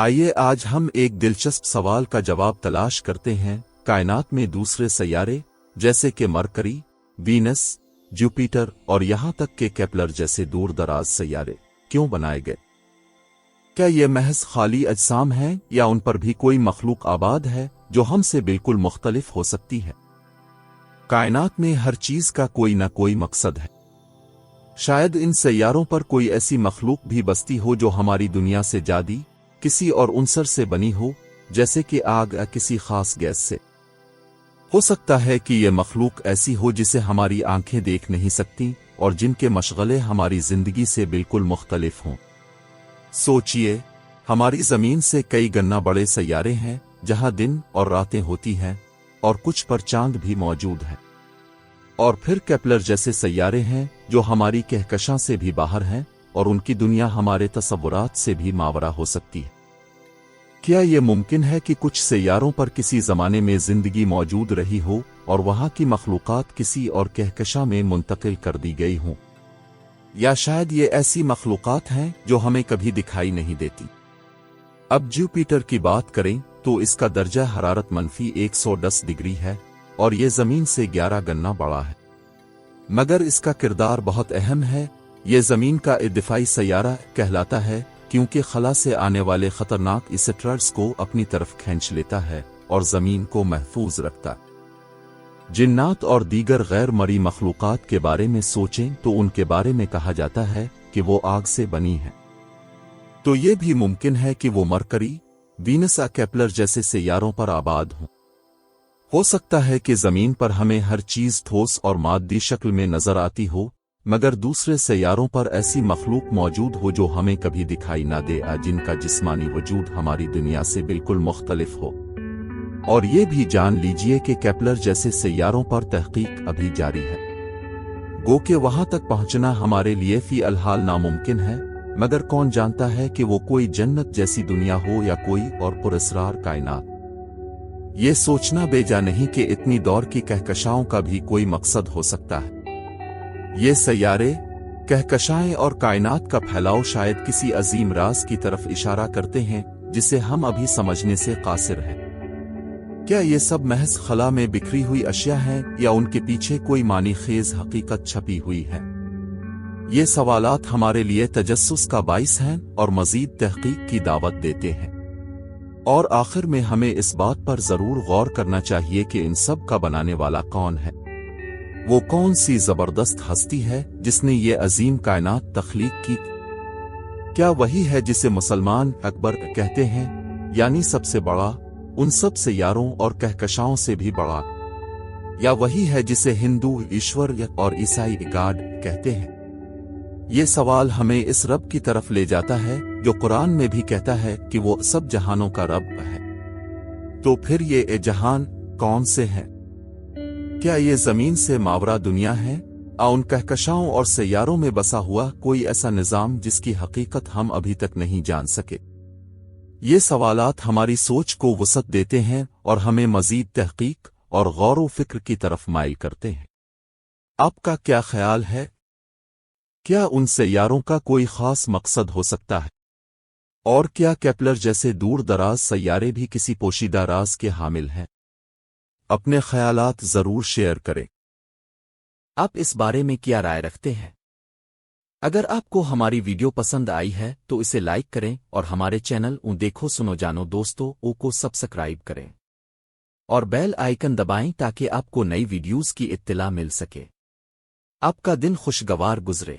آئیے آج ہم ایک دلچسپ سوال کا جواب تلاش کرتے ہیں۔ کائنات میں دوسرے سیارے جیسے کہ مرکری، وینس، جوپیٹر اور یہاں تک کہ کیپلر جیسے دور دراز سیارے کیوں بنائے گئے؟ کیا یہ محض خالی اجسام ہیں یا ان پر بھی کوئی مخلوق آباد ہے جو ہم سے بالکل مختلف ہو سکتی ہے؟ کائنات میں ہر چیز کا کوئی نہ کوئی مقصد ہے۔ شاید ان سیاروں پر کوئی ایسی مخلوق بھی بستی ہو جو ہماری دنیا سے جادی کسی اور عنصر سے بنی ہو، جیسے کہ آگ یا کسی خاص گیس سے۔ ہو سکتا ہے کہ یہ مخلوق ایسی ہو جسے ہماری آنکھیں دیکھ نہیں سکتی اور جن کے مشغلے ہماری زندگی سے بالکل مختلف ہوں۔ سوچئے، ہماری زمین سے کئی گنا بڑے سیارے ہیں جہاں دن اور راتیں ہوتی ہیں، اور کچھ پر چاند بھی موجود ہے۔ اور پھر کیپلر جیسے سیارے ہیں جو ہماری کہکشاں سے بھی باہر ہیں، اور ان کی دنیا ہمارے تصورات سے بھی ماورا ہو سکتی ہے۔ کیا یہ ممکن ہے کہ کچھ سیاروں پر کسی زمانے میں زندگی موجود رہی ہو اور وہاں کی مخلوقات کسی اور کہکشاں میں منتقل کر دی گئی ہوں؟ یا شاید یہ ایسی مخلوقات ہیں جو ہمیں کبھی دکھائی نہیں دیتی؟ اب جوپیٹر کی بات کریں تو اس کا درجہ حرارت -110 ڈگری ہے اور یہ زمین سے 11 گنا بڑا ہے۔ مگر اس کا کردار بہت اہم ہے۔ یہ زمین کا دفاعی سیارہ کہلاتا ہے کیونکہ خلا سے آنے والے خطرناک اسٹررز کو اپنی طرف کھینچ لیتا ہے اور زمین کو محفوظ رکھتا ہے۔ جنات اور دیگر غیر مرئی مخلوقات کے بارے میں سوچیں تو ان کے بارے میں کہا جاتا ہے کہ وہ آگ سے بنی ہیں۔ تو یہ بھی ممکن ہے کہ وہ مرکری، وینس یا کیپلر جیسے سیاروں پر آباد ہوں۔ ہو سکتا ہے کہ زمین پر ہمیں ہر چیز ٹھوس اور مادی شکل میں نظر آتی ہو، مگر دوسرے سیاروں پر ایسی مخلوق موجود ہو جو ہمیں کبھی دکھائی نہ دے، جن کا جسمانی وجود ہماری دنیا سے بالکل مختلف ہو۔ اور یہ بھی جان لیجئے کہ کیپلر جیسے سیاروں پر تحقیق ابھی جاری ہے، گو کہ وہاں تک پہنچنا ہمارے لیے فی الحال ناممکن ہے، مگر کون جانتا ہے کہ وہ کوئی جنت جیسی دنیا ہو یا کوئی اور پراسرار کائنات۔ یہ سوچنا بیجا نہیں کہ اتنی دور کی کہکشاؤں کا بھی کوئی مقصد ہو سکتا ہے۔ یہ سیارے، کہکشائیں اور کائنات کا پھیلاؤ شاید کسی عظیم راز کی طرف اشارہ کرتے ہیں جسے ہم ابھی سمجھنے سے قاصر ہیں۔ کیا یہ سب محض خلا میں بکھری ہوئی اشیاء ہیں یا ان کے پیچھے کوئی معنی خیز حقیقت چھپی ہوئی ہے؟ یہ سوالات ہمارے لیے تجسس کا باعث ہیں اور مزید تحقیق کی دعوت دیتے ہیں۔ اور آخر میں ہمیں اس بات پر ضرور غور کرنا چاہیے کہ ان سب کا بنانے والا کون ہے؟ وہ کون سی زبردست ہستی ہے جس نے یہ عظیم کائنات تخلیق کی؟ کیا وہی ہے جسے مسلمان اکبر کہتے ہیں، یعنی سب سے بڑا، ان سب سیاروں اور کہکشاؤں سے بھی بڑا؟ یا وہی ہے جسے ہندو ایشور اور عیسائی گاڈ کہتے ہیں؟ یہ سوال ہمیں اس رب کی طرف لے جاتا ہے جو قرآن میں بھی کہتا ہے کہ وہ سب جہانوں کا رب ہے۔ تو پھر یہ جہان کون سے ہیں؟ کیا یہ زمین سے ماورا دنیا ہے، ان کہکشاؤں اور سیاروں میں بسا ہوا کوئی ایسا نظام جس کی حقیقت ہم ابھی تک نہیں جان سکے؟ یہ سوالات ہماری سوچ کو وسعت دیتے ہیں اور ہمیں مزید تحقیق اور غور و فکر کی طرف مائل کرتے ہیں۔ آپ کا کیا خیال ہے؟ کیا ان سیاروں کا کوئی خاص مقصد ہو سکتا ہے؟ اور کیا کیپلر جیسے دور دراز سیارے بھی کسی پوشیدہ راز کے حامل ہیں؟ اپنے خیالات ضرور شیئر کریں۔ آپ اس بارے میں کیا رائے رکھتے ہیں؟ اگر آپ کو ہماری ویڈیو پسند آئی ہے تو اسے لائک کریں اور ہمارے چینل دیکھو سنو جانو دوستو کو سبسکرائب کریں اور بیل آئیکن دبائیں تاکہ آپ کو نئی ویڈیوز کی اطلاع مل سکے۔ آپ کا دن خوشگوار گزرے۔